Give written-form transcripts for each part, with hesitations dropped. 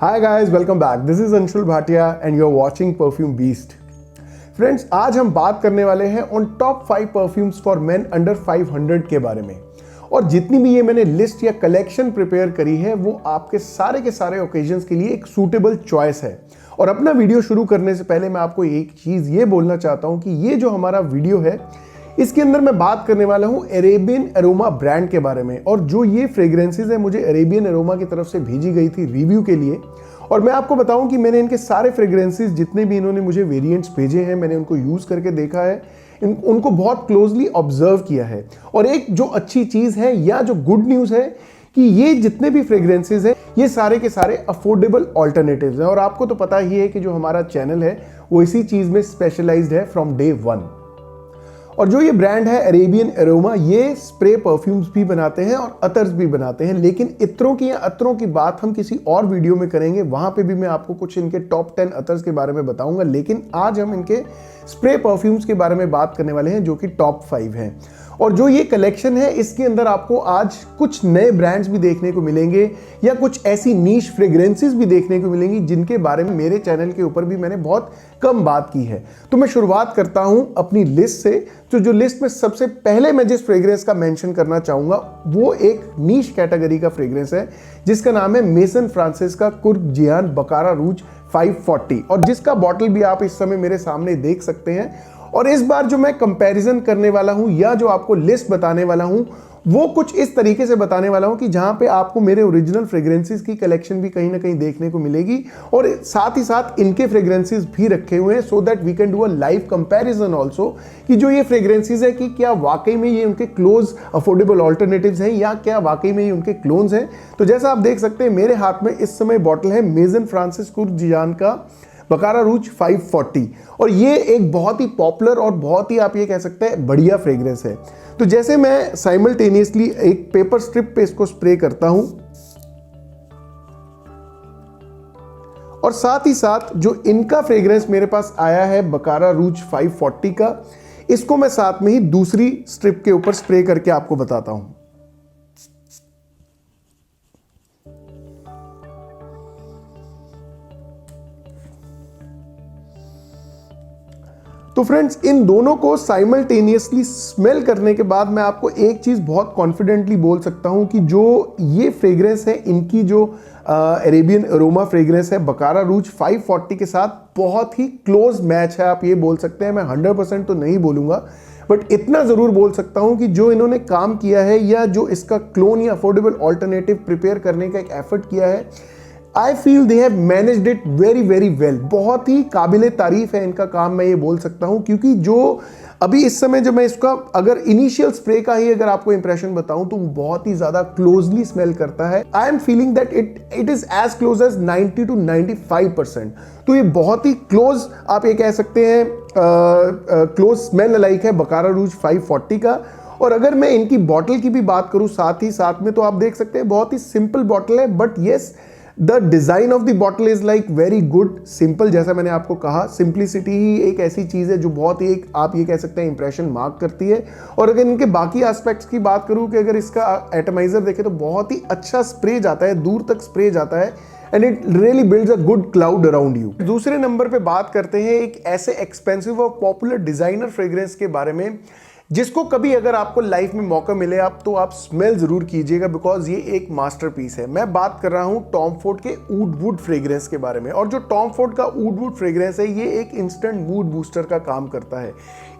Hi guys, welcome back. This is Anshul Bhatia and you're watching Perfume Beast. Friends, आज हम बात करने वाले हैं on top 5 perfumes for main under 500 के बारे में। और जितनी भी ये मैंने लिस्ट या कलेक्शन प्रिपेयर करी है वो आपके सारे के सारे ओकेजन्स के लिए एक सूटेबल चॉइस है। और अपना वीडियो शुरू करने से पहले मैं आपको एक चीज़ ये बोलना चाहता हूँ कि ये जो हमारा वीडियो है इसके अंदर मैं बात करने वाला हूँ अरेबियन एरोमा ब्रांड के बारे में। और जो ये फ्रेग्रेंसेस है मुझे अरेबियन एरोमा की तरफ से भेजी गई थी रिव्यू के लिए। और मैं आपको बताऊं कि मैंने इनके सारे फ्रेग्रेंसेस जितने भी इन्होंने मुझे वेरिएंट्स भेजे हैं मैंने उनको यूज़ करके देखा है, उनको बहुत क्लोजली ऑब्जर्व किया है। और एक जो अच्छी चीज़ है या जो गुड न्यूज़ है कि ये जितने भी फ्रेग्रेंसेस हैं ये सारे के सारे अफोर्डेबल ऑल्टरनेटिव्स हैं। और आपको तो पता ही है कि जो हमारा चैनल है वो इसी चीज़ में स्पेशलाइज्ड है फ्रॉम डे 1। और जो ये ब्रांड है अरेबियन एरोमा, ये स्प्रे परफ्यूम्स भी बनाते हैं और अतर्स भी बनाते हैं। लेकिन इत्रों की या अतरों की बात हम किसी और वीडियो में करेंगे, वहां पे भी मैं आपको कुछ इनके टॉप 10 अतर्स के बारे में बताऊंगा। लेकिन आज हम इनके स्प्रे परफ्यूम्स के बारे में बात करने वाले हैं जो कि टॉप 5 हैं। और जो ये कलेक्शन है इसके अंदर आपको आज कुछ नए ब्रांड्स भी देखने को मिलेंगे या कुछ ऐसी नीश फ्रेग्रेंसेस भी देखने को मिलेंगी जिनके बारे में मेरे चैनल के ऊपर भी मैंने बहुत कम बात की है। तो मैं शुरुआत करता हूं अपनी लिस्ट से। तो जो लिस्ट में सबसे पहले मैं जिस फ्रेग्रेंस का मेंशन करना चाहूंगा वो एक नीश कैटेगरी का फ्रेग्रेंस है जिसका नाम है मेसन फ्रांसिस का कुर्जियान बकारा रूज 540, और जिसका बॉटल भी आप इस समय मेरे सामने देख सकते हैं। और इस बार जो मैं कंपैरिजन करने वाला हूं या जो आपको लिस्ट बताने वाला हूं वो कुछ इस तरीके से बताने वाला हूं कि जहां पे आपको मेरे ओरिजिनल फ्रेग्रेंसेस की कलेक्शन भी कहीं ना कहीं देखने को मिलेगी और साथ ही साथ इनके फ्रेग्रेंसेस भी रखे हुए हैं, so that we can do a live comparison also कि जो ये फ्रेग्रेंसेस है कि क्या वाकई में ये उनके क्लोज अफोर्डेबल ऑल्टरनेटिव्स हैं या क्या वाकई में ये उनके क्लोन्स हैं। तो जैसा आप देख सकते हैं मेरे हाथ में इस समय बॉटल है मेसन फ्रांसिस कुर्जियान का बकारा रूज 540, और ये एक बहुत ही पॉपुलर और बहुत ही आप ये कह सकते हैं बढ़िया फ्रेग्रेंस है। तो जैसे मैं साइमल्टेनियसली एक पेपर स्ट्रिप पे इसको स्प्रे करता हूं और साथ ही साथ जो इनका फ्रेग्रेंस मेरे पास आया है बकारा रूज 540 का, इसको मैं साथ में ही दूसरी स्ट्रिप के ऊपर स्प्रे करके आपको बताता हूं। तो फ्रेंड्स, इन दोनों को साइमल्टेनियसली स्मेल करने के बाद मैं आपको एक चीज़ बहुत कॉन्फिडेंटली बोल सकता हूं कि जो ये फ्रेग्रेंस है इनकी जो अरेबियन एरोमा फ्रेग्रेंस है बकारा रूज 540 के साथ बहुत ही क्लोज मैच है। आप ये बोल सकते हैं, मैं 100% तो नहीं बोलूँगा बट इतना ज़रूर बोल सकता हूँ कि जो इन्होंने काम किया है या जो इसका क्लोन या अफोर्डेबल ऑल्टरनेटिव प्रिपेयर करने का एक एफर्ट किया है, I feel they have managed it very very well. बहुत ही काबिले तारीफ है इनका काम, मैं ये बोल सकता हूँ। क्योंकि जो अभी इस समय जो मैं इसका अगर इनिशियल स्प्रे का ही अगर आपको इंप्रेशन बताऊं तो बहुत ही ज़्यादा क्लोजली स्मेल करता है। I am feeling that it is as close as 90 to 95%। तो ये बहुत ही क्लोज आप ये कह सकते हैं क्लोज स्मेल लाइक है बकारा रूज 540 का। और अगर मैं इनकी बॉटल की भी बात करूँ साथ ही साथ में, तो आप देख सकते हैं बहुत ही सिंपल बॉटल है but yes the design of the bottle is like very good simple. जैसा मैंने आपको कहा, सिंप्लिसिटी ही एक ऐसी चीज है जो बहुत ही एक आप ये कह सकते हैं इंप्रेशन मार्क करती है। और अगर इनके बाकी एस्पेक्ट्स की बात करूं कि अगर इसका एटमाइजर देखें तो बहुत ही अच्छा स्प्रे जाता है, दूर तक स्प्रे जाता है and it really builds a good cloud around you. दूसरे नंबर पे बात करते हैं एक ऐसे एक्सपेंसिव और पॉपुलर डिजाइनर फ्रेग्रेंस के बारे में जिसको कभी अगर आपको लाइफ में मौका मिले तो आप स्मेल जरूर कीजिएगा बिकॉज ये एक मास्टरपीस है। मैं बात कर रहा हूं टॉम फोर्ड के ऊड वुड फ्रेग्रेंस के बारे में। और जो टॉम फोर्ड का ऊड वुड फ्रेग्रेंस है ये एक इंस्टेंट मूड बूस्टर का काम करता है।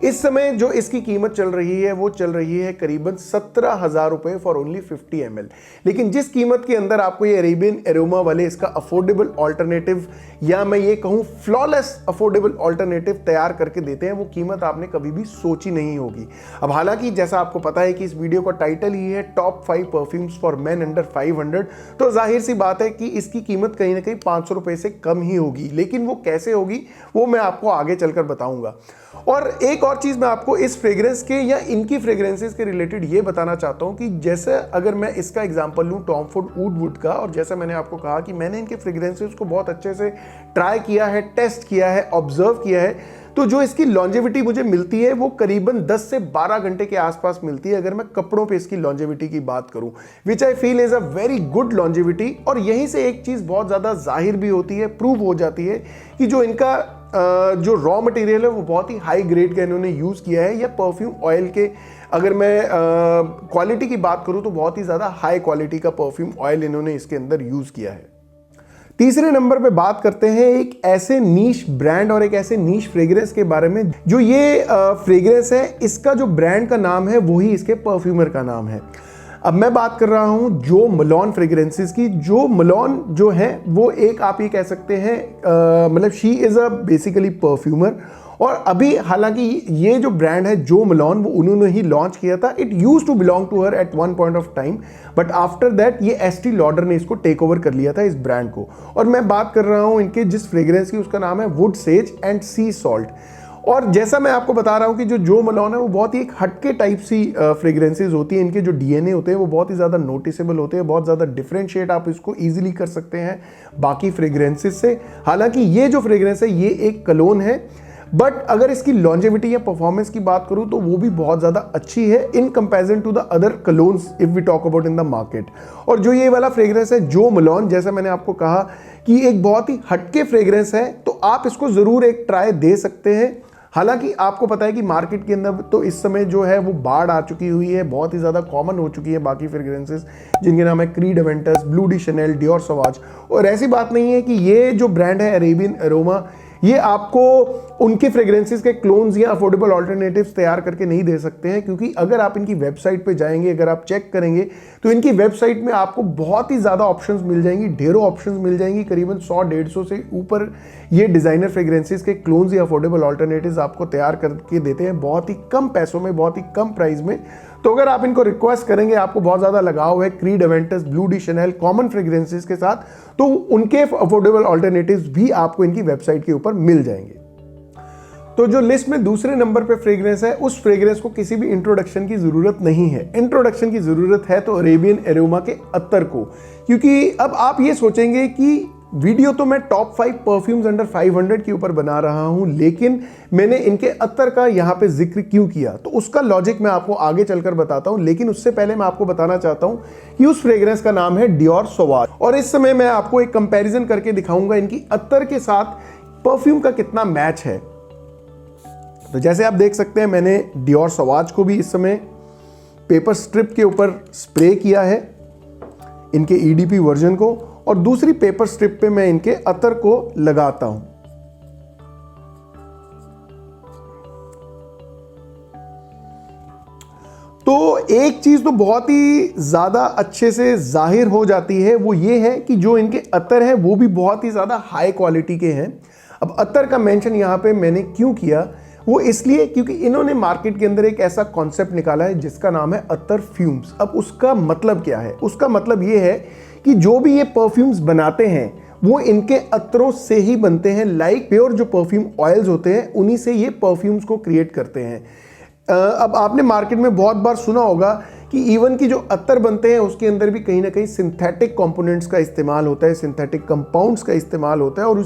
इस समय जो इसकी कीमत चल रही है वो चल रही है करीबन 17,000 रुपए फॉर ओनली 50 ml। लेकिन जिस कीमत के अंदर आपको ये अरेबियन एरोमा वाले इसका अफोर्डेबल ऑल्टरनेटिव या मैं ये कहूँ फ्लॉलेस अफोर्डेबल ऑल्टरनेटिव तैयार करके देते हैं, वो कीमत आपने कभी भी सोची नहीं होगी। अब हालांकि जैसा आपको पता है कि इस वीडियो का टाइटल ही है top 5 perfumes for main under 500, तो जाहिर सी बात है कि इसकी कीमत कहीं ना कहीं 500 रुपए से कम ही होगी। लेकिन वो कैसे होगी वो मैं आपको आगे चलकर बताऊंगा। और एक और चीज मैं आपको इस फ्रेग्रेंस के या इनकी फ्रेग्रेंसेस के रिलेटेड ये बताना चाहता हूं कि जैसे अगर मैं इसका एग्जांपल लूं टॉम फोर्ड ऊड वुड का, और जैसा मैंने आपको कहा कि मैंने इनके फ्रेग्रेंसेस को बहुत अच्छे से ट्राई किया है, टेस्ट किया है, ऑब्जर्व किया है, तो जो इसकी लॉन्जेविटी मुझे मिलती है वो करीबन 10 से 12 घंटे के आसपास मिलती है अगर मैं कपड़ों पे इसकी लॉन्जेविटी की बात करूं, which I feel is a very good longevity. और यहीं से एक चीज बहुत ज्यादा जाहिर भी होती है, प्रूव हो जाती है कि जो इनका जो रॉ मटेरियल है वो बहुत ही हाई ग्रेड का इन्होंने यूज किया है, या परफ्यूम ऑयल के अगर मैं क्वालिटी की बात करूं तो बहुत ही ज्यादा हाई क्वालिटी का परफ्यूम ऑयल इन्होंने इसके अंदर यूज किया है। तीसरे नंबर पे बात करते हैं एक ऐसे नीश ब्रांड और एक ऐसे नीश फ्रेग्रेंस के बारे में। जो ये फ्रेग्रेंस है, इसका जो ब्रांड का नाम है वही इसके परफ्यूमर का नाम है। अब मैं बात कर रहा हूं जो मलोन फ्रेग्रेंसेस की। जो मलोन जो है वो एक आप ये कह सकते हैं मतलब she is a basically perfumer. और अभी हालांकि ये जो ब्रांड है जो मलोन वो उन्होंने ही लॉन्च किया था। It used to belong to her at one point of time, but after that ये एस्टी लॉडर ने इसको टेक ओवर कर लिया था इस ब्रांड को। और मैं बात कर रहा हूं इनके जिस फ्रेग्रेंस की, उसका नाम है would says and C salt. और जैसा मैं आपको बता रहा हूं कि जो मलोन है वो बहुत ही एक हटके टाइप सी फ्रेग्रेंसेज होती हैं। इनके जो डीएनए होते हैं वो बहुत ही ज़्यादा नोटिसेबल होते हैं, बहुत ज़्यादा डिफरेंशिएट आप इसको ईजिली कर सकते हैं बाकी फ्रेग्रेंसेज से। हालांकि ये जो फ्रेग्रेंस है ये एक कलोन है, बट अगर इसकी लॉन्जेविटी या परफॉर्मेंस की बात करूं तो वो भी बहुत ज़्यादा अच्छी है in comparison to the other colognes if we talk about in the market. और जो ये वाला फ्रेग्रेंस है जो मलोन, जैसा मैंने आपको कहा कि एक बहुत ही हटके फ्रेग्रेंस है, तो आप इसको ज़रूर एक ट्राई दे सकते हैं। हालांकि आपको पता है कि मार्केट के अंदर तो इस समय जो है वो बाढ़ आ चुकी हुई है, बहुत ही ज़्यादा कॉमन हो चुकी है बाकी फ्रेग्रेंसेस जिनके नाम है Creed Aventus, Bleu de Chanel, Dior Sauvage. और ऐसी बात नहीं है कि ये जो ब्रांड है अरेबियन एरोमा ये आपको उनके फ्रेग्रेंसेस के क्लोन्स या अफोर्डेबल ऑल्टरनेटिव्स तैयार करके नहीं दे सकते हैं, क्योंकि अगर आप इनकी वेबसाइट पे जाएंगे, अगर आप चेक करेंगे तो इनकी वेबसाइट में आपको बहुत ही ज़्यादा ऑप्शंस मिल जाएंगी, ढेरों ऑप्शंस मिल जाएंगी। करीबन 100-150 से ऊपर ये डिज़ाइनर फ्रेग्रेंसेस के क्लोन्स या अफोर्डेबल ऑल्टरनेटिव्स आपको तैयार करके देते हैं बहुत ही कम पैसों में, बहुत ही कम प्राइस में। तो अगर आप इनको रिक्वेस्ट करेंगे, आपको बहुत ज़्यादा लगाव है Creed Aventus, Bleu de Chanel, common fragrances के साथ, तो उनके अफोर्डेबल ऑल्टरनेटिव्स भी आपको इनकी वेबसाइट के ऊपर मिल जाएंगे। तो जो लिस्ट में दूसरे नंबर पे फ्रेग्रेंस है, उस फ्रेग्रेंस को किसी भी इंट्रोडक्शन की जरूरत नहीं है। इंट्रोडक्शन की जरूरत है तो अरेबियन एरोमा के अत्तर को, क्योंकि अब आप ये सोचेंगे कि वीडियो तो मैं टॉप 5 परफ्यूम्स अंडर 500 के ऊपर बना रहा हूं, लेकिन मैंने इनके अत्तर का यहां पे जिक्र क्यों किया, तो उसका लॉजिक मैं आपको आगे चलकर बताता हूं। लेकिन उससे पहले मैं आपको बताना चाहता हूं कि उस फ्रेग्रेंस का नाम है डियोर सवाज। और इस समय मैं आपको एक कंपैरिजन करके दिखाऊंगा इनकी अत्तर के साथ परफ्यूम का कितना मैच है। तो जैसे आप देख सकते हैं मैंने डियोर सवाज को भी इस समय पेपर स्ट्रिप के ऊपर स्प्रे किया है, इनके ईडीपी वर्जन को, और दूसरी पेपर स्ट्रिप पे मैं इनके अतर को लगाता हूं। तो एक चीज तो बहुत ही ज्यादा अच्छे से जाहिर हो जाती है, वो ये है कि जो इनके अतर है वो भी बहुत ही ज्यादा हाई क्वालिटी के हैं। अब अतर का मेंशन यहां पे मैंने क्यों किया, वो इसलिए क्योंकि इन्होंने मार्केट के अंदर एक ऐसा कॉन्सेप्ट निकाला है जिसका नाम है अतर फ्यूम्स। अब उसका मतलब क्या है, उसका मतलब ये है कि जो भी ये परफ्यूम्स बनाते हैं वो इनके अतरों से ही बनते हैं। लाइक प्योर जो परफ्यूम ऑयल्स होते हैं उन्हीं से ये परफ्यूम्स को क्रिएट करते हैं। अब आपने मार्केट में बहुत बार सुना होगा कि इवन की जो अत्तर बनते हैं उसके अंदर भी कहीं ना कहीं सिंथेटिक कंपोनेंट्स का इस्तेमाल होता है, सिंथेटिक कंपाउंड्स का इस्तेमाल होता है, और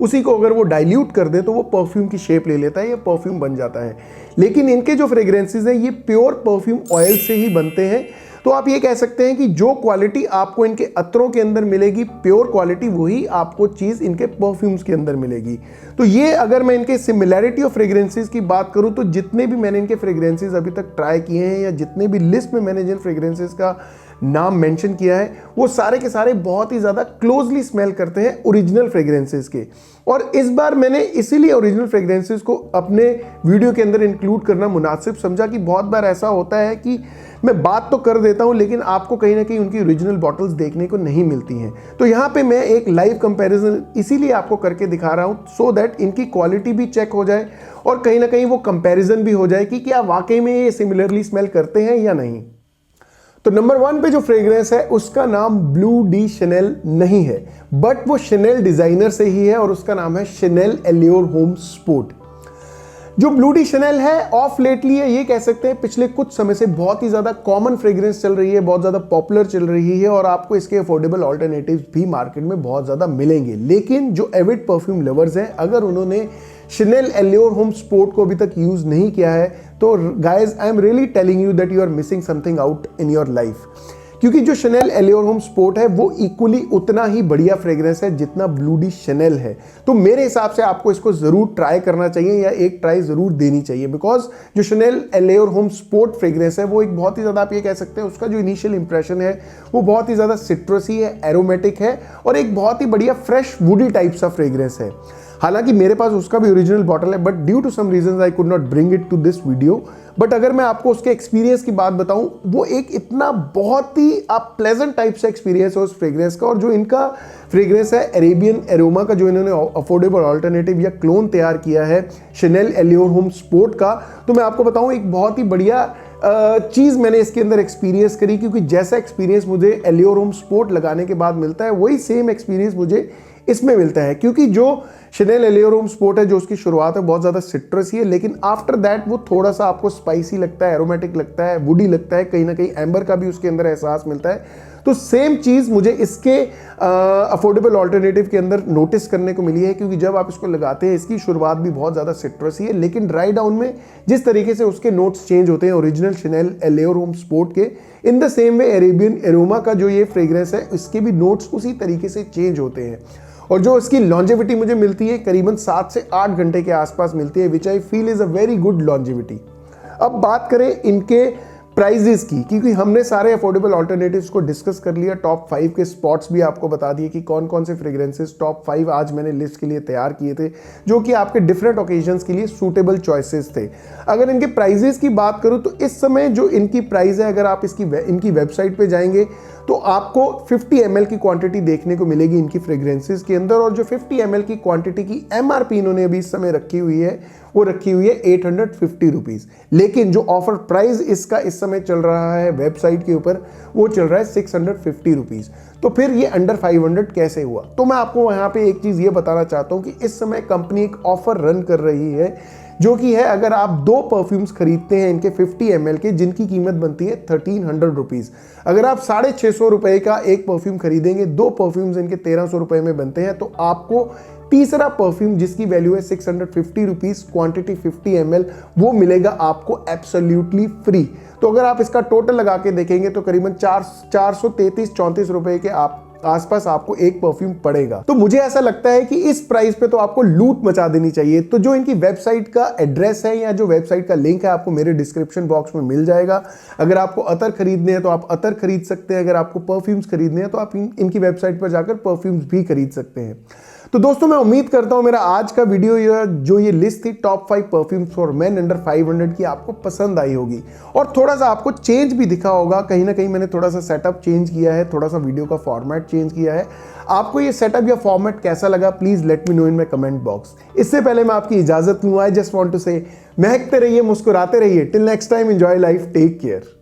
उसी को अगर वो डाइल्यूट कर दे तो वो परफ्यूम की शेप ले लेता है या परफ्यूम बन जाता है। लेकिन इनके जो फ्रेग्रेंसेस हैं ये प्योर परफ्यूम ऑयल से ही बनते हैं। तो आप ये कह सकते हैं कि जो क्वालिटी आपको इनके अत्रों के अंदर मिलेगी, प्योर क्वालिटी, वही आपको चीज़ इनके परफ्यूम्स के अंदर मिलेगी। तो ये अगर मैं इनके सिमिलैरिटी ऑफ फ्रेग्रेंसेस की बात करूं तो जितने भी मैंने इनके फ्रेग्रेंसेस अभी तक ट्राई किए हैं, या जितने भी लिस्ट में मैंने जिन फ्रेग्रेंसेस का नाम मेंशन किया है, वो सारे के सारे बहुत ही ज़्यादा क्लोजली स्मेल करते हैं ओरिजिनल फ्रेग्रेंसेस के। और इस बार मैंने इसीलिए ओरिजिनल फ्रेग्रेंसेस को अपने वीडियो के अंदर इंक्लूड करना मुनासिब समझा कि बहुत बार ऐसा होता है कि मैं बात तो कर देता हूं लेकिन आपको कहीं ना कहीं उनकी ओरिजिनल बॉटल्स देखने को नहीं मिलती हैं। तो यहाँ पे मैं एक लाइव कंपैरिजन इसीलिए आपको करके दिखा रहा हूं, सो दैट इनकी क्वालिटी भी चेक हो जाए और कहीं ना कहीं वो कंपैरिजन भी हो जाए कि क्या वाकई में ये सिमिलरली स्मेल करते हैं या नहीं। तो नंबर 1 पे जो फ्रेग्रेंस है उसका नाम ब्लू डी शनेल नहीं है, बट वो शनेल डिजाइनर से ही है और उसका नाम है शनेल एल्योर होम स्पोर्ट। जो ब्लू डी शनेल है ऑफ लेटली है, ये कह सकते हैं पिछले कुछ समय से बहुत ही ज्यादा कॉमन फ्रेग्रेंस चल रही है, बहुत ज्यादा पॉपुलर चल रही है, और आपको इसके अफोर्डेबल ऑल्टरनेटिव्स भी मार्केट में बहुत ज्यादा मिलेंगे। लेकिन जो एविड परफ्यूम लवर्स हैं, अगर उन्होंने Chanel Allure Home Sport को अभी तक यूज नहीं किया है, तो guys I am really telling you that you are missing something out in your life. क्योंकि जो Chanel Allure Home Sport है वो इक्वली उतना ही बढ़िया फ्रेग्रेंस है जितना ब्लू डी Chanel है। तो मेरे हिसाब से आपको इसको जरूर ट्राई करना चाहिए या एक ट्राई जरूर देनी चाहिए, बिकॉज जो Chanel Allure Home Sport fragrance है वो एक बहुत ही ज्यादा, आप ये कह सकते हैं, उसका जो इनिशियल इंप्रेशन है वो बहुत ही ज्यादा सिट्रसी है, एरोमेटिक है और एक बहुत ही बढ़िया फ्रेश वुडी टाइप सा फ्रेग्रेंस है। हालांकि मेरे पास उसका भी ओरिजिनल बॉटल है, but due to some reasons I could not bring it to this video. But अगर मैं आपको उसके एक्सपीरियंस की बात बताऊं, वो एक इतना बहुत ही प्लेजेंट टाइप से एक्सपीरियंस है उस फ्रेग्रेंस का। और जो इनका फ्रेग्रेंस है अरेबियन एरोमा का, जो इन्होंने अफोर्डेबल ऑल्टरनेटिव या क्लोन तैयार किया है Chanel Allure Home Sport का, तो मैं आपको बताऊं एक बहुत ही बढ़िया चीज़ मैंने इसके अंदर एक्सपीरियंस करी। क्योंकि जैसा एक्सपीरियंस मुझे Allure Home Sport लगाने के बाद मिलता है वही सेम एक्सपीरियंस मुझे इसमें मिलता है। क्योंकि जो Chanel Allure Home Sport है, जो उसकी शुरुआत है बहुत ज़्यादा सिट्रसी है, लेकिन आफ्टर दैट वो थोड़ा सा आपको स्पाइसी लगता है, एरोमेटिक लगता है, वुडी लगता है, कहीं ना कहीं एम्बर का भी उसके अंदर एहसास मिलता है। तो सेम चीज़ मुझे इसके अफोर्डेबल ऑल्टरनेटिव के अंदर नोटिस करने को मिली है। क्योंकि जब आप इसको लगाते हैं, इसकी शुरुआत भी बहुत ज़्यादा सिट्रसी है, लेकिन ड्राई डाउन में जिस तरीके से उसके नोट्स चेंज होते हैं original Chanel Allure Home Sport के, in the same way Arabian aroma का जो ये फ्रेग्रेंस है इसके भी नोट्स उसी तरीके से चेंज होते हैं। और जो इसकी लॉन्जेविटी मुझे मिलती है करीबन 7 से 8 घंटे के आसपास मिलती है, which I feel is a very good longevity. अब बात करें इनके प्राइजेस की, क्योंकि हमने सारे अफोर्डेबल ऑल्टरनेटिव्स को डिस्कस कर लिया, टॉप 5 के स्पॉट्स भी आपको बता दिए कि कौन कौन से फ्रेग्रेंसेस टॉप 5 आज मैंने लिस्ट के लिए तैयार किए थे, जो कि आपके डिफरेंट ओकेजन्स के लिए सूटेबल चॉइसेस थे। अगर इनके प्राइजेस की बात करूं तो इस समय जो इनकी प्राइस है, अगर आप इनकी वेबसाइट पे जाएंगे तो आपको 50 ml की क्वांटिटी देखने को मिलेगी इनकी फ्रेग्रेंसेस के अंदर। और जो 50 ml की क्वांटिटी की MRP इन्होंने अभी इस समय रखी हुई है वो रखी हुई है 850 रुपीज। लेकिन जो ऑफर प्राइस इसका इस समय चल रहा है वेबसाइट के ऊपर वो चल रहा है 650 रुपीज। तो फिर ये अंडर 500 कैसे हुआ? तो मैं आपको यहाँ पे एक चीज ये बताना चाहता हूँ कि इस समय कंपनी एक ऑफर रन कर रही है, जो कि है अगर आप 2 परफ्यूम्स खरीदते हैं इनके 50 ml के, जिनकी कीमत बनती है 1300 रुपीज। अगर आप 650 रुपए का एक परफ्यूम खरीदेंगे, 2 परफ्यूम्स इनके 1300 रुपए में बनते हैं, तो आपको तीसरा परफ्यूम जिसकी वैल्यू है 650 रुपीज, क्वांटिटी 50 ml, वो मिलेगा आपको एब्सोल्युटली फ्री। तो अगर आप इसका टोटल लगा के देखेंगे तो करीबन 433-34 रुपए के आसपास आपको एक परफ्यूम पड़ेगा। तो मुझे ऐसा लगता है कि इस प्राइस पे तो आपको लूट मचा देनी चाहिए। तो जो इनकी वेबसाइट का एड्रेस है या जो वेबसाइट का लिंक है आपको मेरे डिस्क्रिप्शन बॉक्स में मिल जाएगा। अगर आपको अतर खरीदने हैं तो आप अतर खरीद सकते हैं, अगर आपको परफ्यूम्स खरीदने हैं तो आप इनकी वेबसाइट पर जाकर परफ्यूम्स भी खरीद सकते हैं। तो दोस्तों मैं उम्मीद करता हूं मेरा आज का वीडियो जो ये लिस्ट थी top 5 perfumes for main under 500 की आपको पसंद आई होगी और थोड़ा सा आपको चेंज भी दिखा होगा। कहीं ना कहीं मैंने थोड़ा सा सेटअप चेंज किया है, थोड़ा सा वीडियो का फॉर्मेट चेंज किया है। आपको ये सेटअप या फॉर्मेट कैसा लगा please let me know in my comment box. इससे पहले मैं आपकी इजाजत लूं, आई जस्ट वांट टू से महकते रहिए, मुस्कुराते रहिए। Till next time, enjoy life, take care.